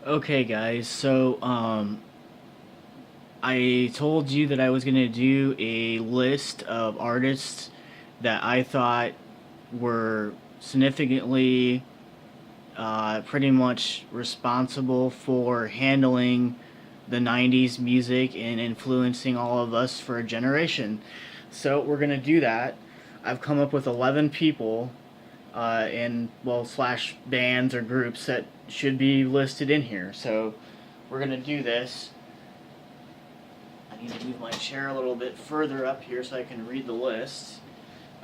Okay, guys, so I told you that I was gonna do a list of artists that I thought were significantly pretty much responsible for handling the 90s music and influencing all of us for a generation. So we're gonna do that. I've come up with 11 people and well slash bands or groups that should be listed in here. So we're gonna do this. I need to move my chair a little bit further up here so I can read the list.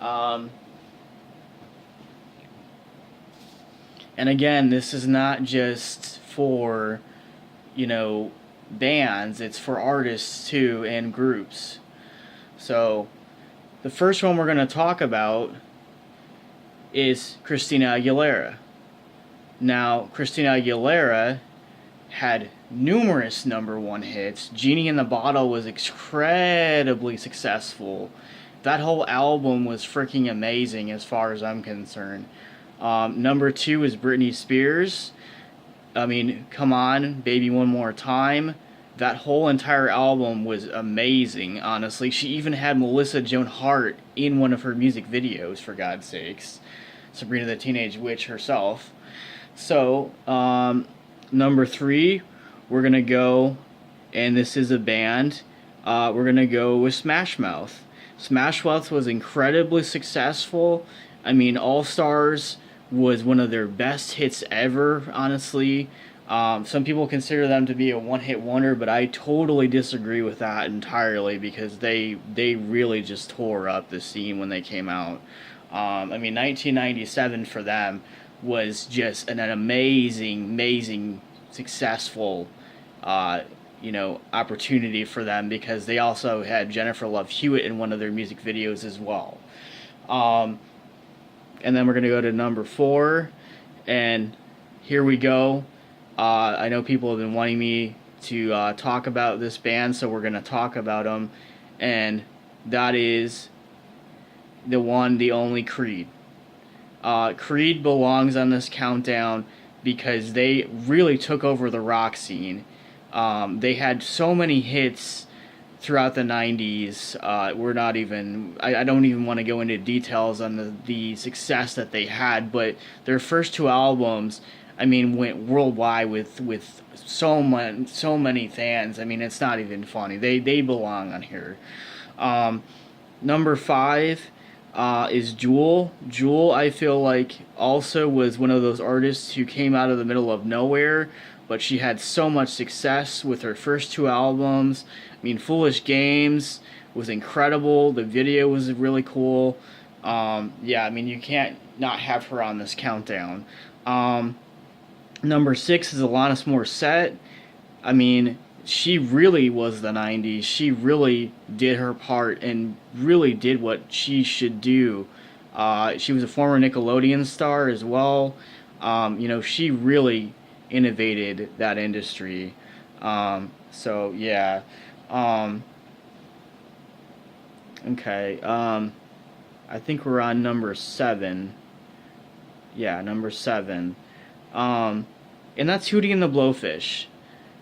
Um, and again, this is not just for, you know, bands, it's for artists too and groups. So the first one we're going to talk about is Christina Aguilera. Now, Christina Aguilera had numerous number one hits. Genie in the Bottle was incredibly successful. That whole album was freaking amazing as far as I'm concerned. Number two is Britney Spears. I mean, come on, Baby One More Time. That whole entire album was amazing, honestly. She even had Melissa Joan Hart in one of her music videos, for God's sakes. Sabrina the Teenage Witch herself. So, number three, we're going to go, and this is a band, we're going to go with Smash Mouth. Smash Mouth was incredibly successful. I mean, All Stars was one of their best hits ever, honestly. Some people consider them to be a one-hit wonder, but I totally disagree with that entirely because they really just tore up the scene when they came out. I mean, 1997 for them was just an amazing, successful, opportunity for them because they also had Jennifer Love Hewitt in one of their music videos as well. And then we're going to go to number four, and here we go. I know people have been wanting me to talk about this band, so we're going to talk about them, and that is the one, the only Creed. Creed belongs on this countdown because they really took over the rock scene. They had so many hits throughout the 90s. We're not even, I don't even want to go into details on the success that they had, but their first two albums, I mean, went worldwide with so many fans. I mean, it's not even funny. They belong on here. Number five is Jewel. Jewel, I feel like, also was one of those artists who came out of the middle of nowhere, but she had so much success with her first two albums. I mean, Foolish Games was incredible. The video was really cool. Yeah, I mean, you can't not have her on this countdown. Number six is Alanis Morissette. I mean, she really was the 90s. She really did her part and really did what she should do. She was a former Nickelodeon star as well. She really innovated that industry. So, yeah. Okay. I think we're on number seven. Yeah, number seven. And that's Hootie and the Blowfish.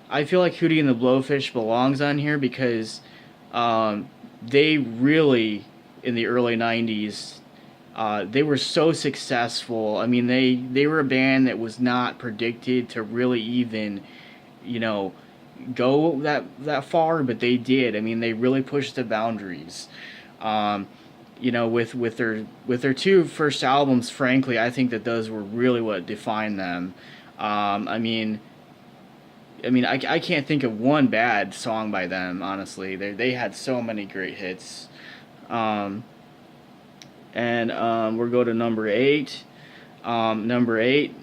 I feel like Hootie and the Blowfish belongs on here because they really, in the early 90s, they were so successful. I mean, they were a band that was not predicted to really even, go that far, but they did. I mean, they really pushed the boundaries. With their two first albums, frankly, I think that those were really what defined them. I can't think of one bad song by them, honestly. They had so many great hits. We'll go to number eight. Number eight,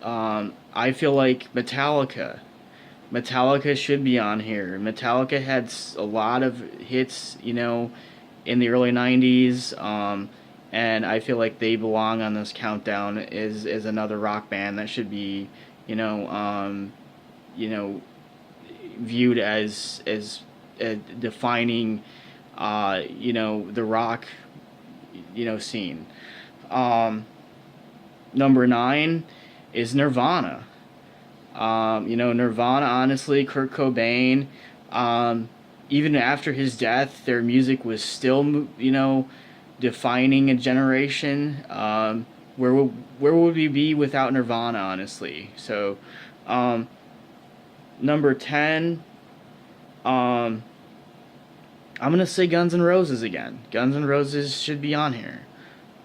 I feel like Metallica. Metallica should be on here. Metallica had a lot of hits, in the early 90s, and I feel like they belong on this countdown as another rock band that should be, viewed as defining, the rock, scene. Number nine is Nirvana. Nirvana, honestly, Kurt Cobain, um, even after his death, their music was still, defining a generation. Where would we be without Nirvana, honestly? So, um, number 10, um, I'm going to say Guns N' Roses again. Guns N' Roses should be on here.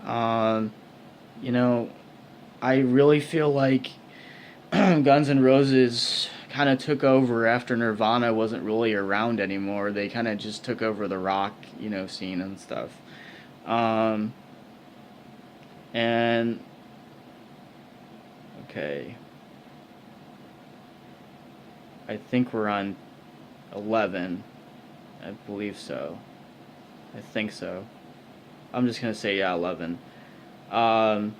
Um, you know, I really feel like Guns N' Roses kind of took over after Nirvana wasn't really around anymore. They kind of just took over the rock, scene and stuff. Um, and okay, I think we're on 11. I believe so. I think so. I'm just gonna say yeah, 11. Um,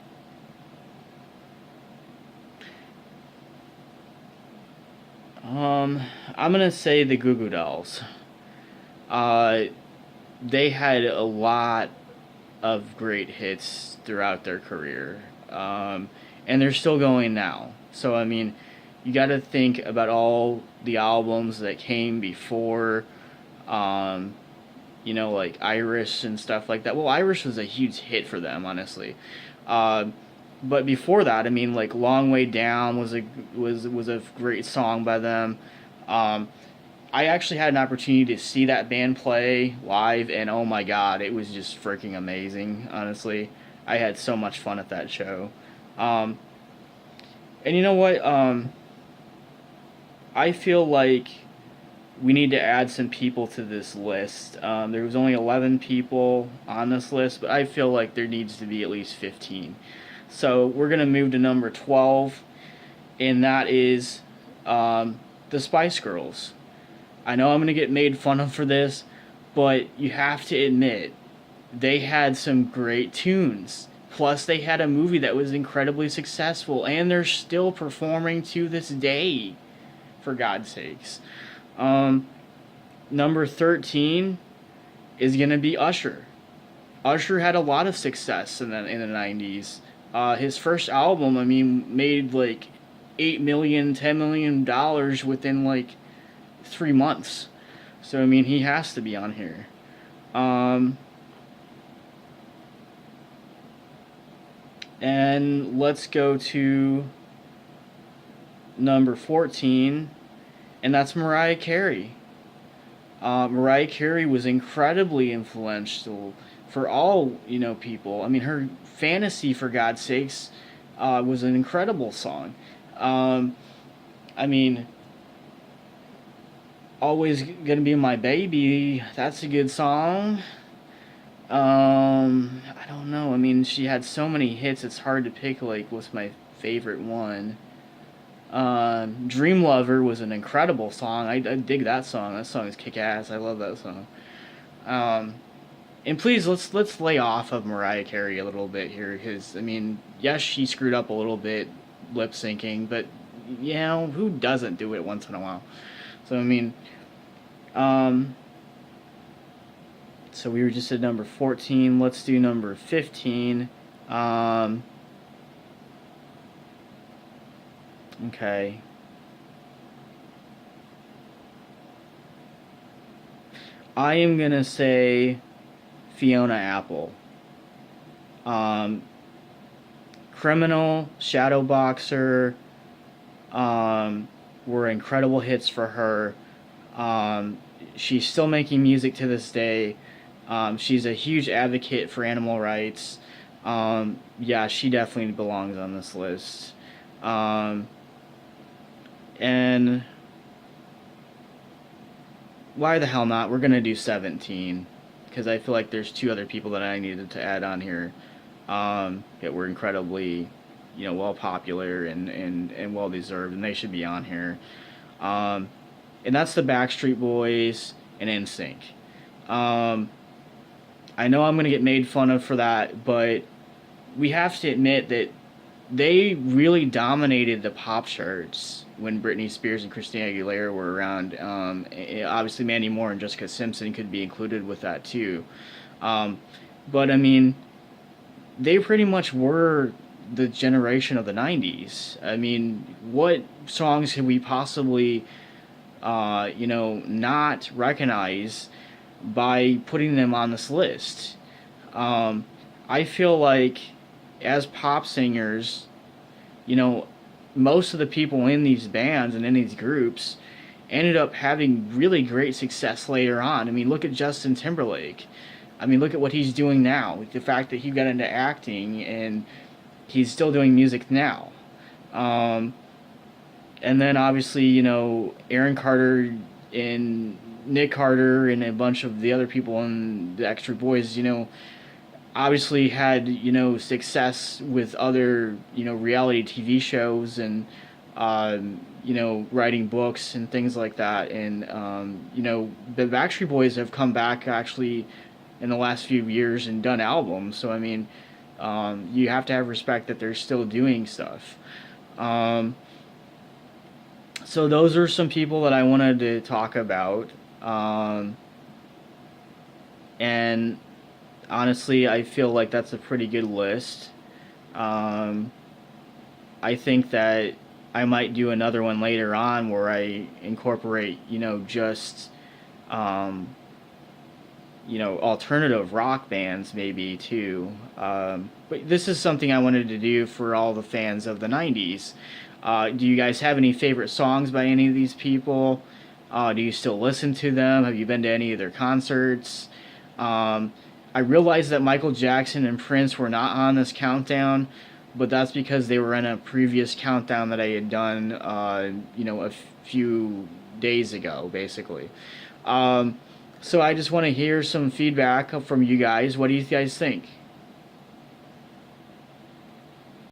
I'm gonna say the Goo Goo Dolls. Uh, they had a lot of great hits throughout their career, and they're still going now. So I mean, you got to think about all the albums that came before, um, like Irish and stuff like that. Well, Irish was a huge hit for them, honestly. Uh, but before that, I mean, like Long Way Down was a great song by them. Um, I actually had an opportunity to see that band play live, and oh my god, it was just freaking amazing. Honestly, I had so much fun at that show. Um, and you know what? I feel like we need to add some people to this list. There was only 11 people on this list, but I feel like there needs to be at least 15. So we're gonna move to number 12, and that is the Spice Girls. I know I'm going to get made fun of for this, but you have to admit, they had some great tunes. Plus, they had a movie that was incredibly successful, and they're still performing to this day, for God's sakes. Um, Number 13 is going to be Usher. Usher had a lot of success in the 90s. His first album, I mean, made like $8 million, $10 million within like 3 months. So I mean, he has to be on here. And let's go to number 14, and that's Mariah Carey. Mariah Carey was incredibly influential for all people. I mean, her "Fantasy," for God's sakes, was an incredible song. I mean, "Always Gonna Be My Baby," that's a good song. I don't know. I mean, she had so many hits, it's hard to pick, like, what's my favorite one. "Dream Lover" was an incredible song. I dig that song. That song is kick-ass. I love that song. And please, let's lay off of Mariah Carey a little bit here, because, I mean, yes, she screwed up a little bit lip-syncing, but, who doesn't do it once in a while? So, I mean, so we were just at number 14. Let's do number 15. Okay. I am going to say Fiona Apple. Criminal, Shadowboxer, were incredible hits for her. She's still making music to this day. She's a huge advocate for animal rights. Yeah, she definitely belongs on this list. And why the hell not? We're going to do 17, because I feel like there's two other people that I needed to add on here that were incredibly, well popular and well deserved, and they should be on here. And that's the Backstreet Boys and NSYNC. I know I'm going to get made fun of for that, but we have to admit that they really dominated the pop charts when Britney Spears and Christina Aguilera were around. Obviously, Mandy Moore and Jessica Simpson could be included with that too. But I mean, they pretty much were the generation of the 90s. I mean, what songs could we possibly, not recognize by putting them on this list? I feel like as pop singers, you know, most of the people in these bands and in these groups ended up having really great success later on. I mean, look at Justin Timberlake. I mean, look at what he's doing now. The fact that he got into acting and he's still doing music now. Um, and then obviously, Aaron Carter and Nick Carter and a bunch of the other people in the Extra Boys, obviously had, success with other, reality TV shows and, writing books and things like that. And, the Backstreet Boys have come back actually in the last few years and done albums. So, I mean, you have to have respect that they're still doing stuff. So those are some people that I wanted to talk about. And honestly, I feel like that's a pretty good list. Um, I think that I might do another one later on where I incorporate, just, um, alternative rock bands maybe too. But this is something I wanted to do for all the fans of the 90s. Do you guys have any favorite songs by any of these people? Do you still listen to them? Have you been to any of their concerts? I realized that Michael Jackson and Prince were not on this countdown, but that's because they were in a previous countdown that I had done, a few days ago, basically. So I just want to hear some feedback from you guys. What do you guys think?